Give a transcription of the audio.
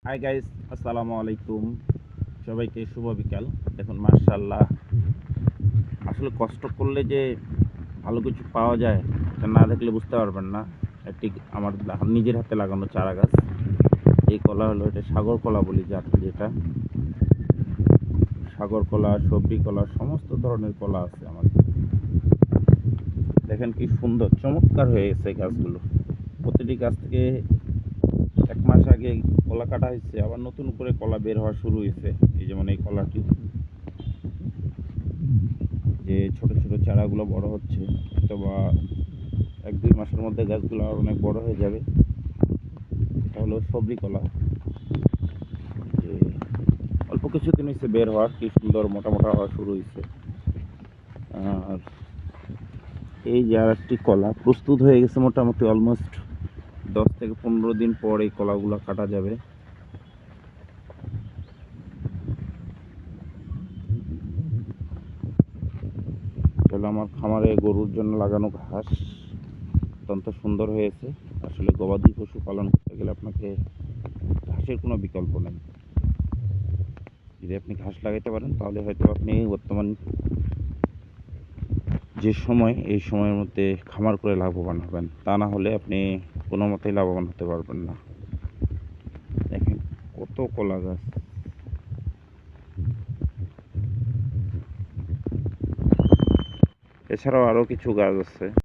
Hi guys, আসসালামু আলাইকুম। সবাইকে শুভ বিকাল। দেখুন মাশাআল্লাহ, আসলে কষ্ট করলে যে ভালো কিছু পাওয়া যায় এটা না দেখলে বুঝতে পারবেন না। একটি আমার নিজের হাতে লাগানো চারা গাছ। এই কলা হলো, এটা সাগর কলা বলি যেটা সাগর কলা, সবজি কলা, সমস্ত ধরনের কলা আছে আমার। দেখেন কি সুন্দর চমৎকার হয়ে গেছে গাছগুলো। প্রতিটি গাছ থেকে 1 মাস আগে কলা কাটা হয়েছে, আবার নতুন করে কলা বের হওয়া শুরু হয়েছে। এই যেমন এই কলাটি, যে ছোট ছোট চারাগুলো বড় হচ্ছে, অথবা 1-2 মাসের মধ্যে গাছগুলো আর অনেক বড় হয়ে যাবে। এটা হলো সবজি কলা, যে অল্প কিছুদিন হয়েছে বের হওয়ার, কি সুন্দর মোটা মোটা হওয়া শুরু হয়েছে। আর এই যে আর একটি কলা প্রস্তুত হয়ে গেছে, মোটামুটি অলমোস্ট 10 থেকে 15 দিন পর এই কলাগুলো কাটা যাবে। তাহলে আমার খামারে গরুর জন্য লাগানো ঘাস অত্যন্ত সুন্দর হয়েছে। আসলে গবাদি পশু পালন করতে গেলে আপনাকে ঘাসের কোনো বিকল্প নেই। যদি আপনি ঘাস লাগাইতে পারেন তাহলে হয়তো আপনি বর্তমান যে সময়, এই সময়ের মধ্যে খামার করে লাভবান হবেন। তা না হলে আপনি কোনো মতেই লাভবান হতে পারবেন না। দেখেন কত কলা গাছ। এছাড়াও আরও কিছু গাছ আছে।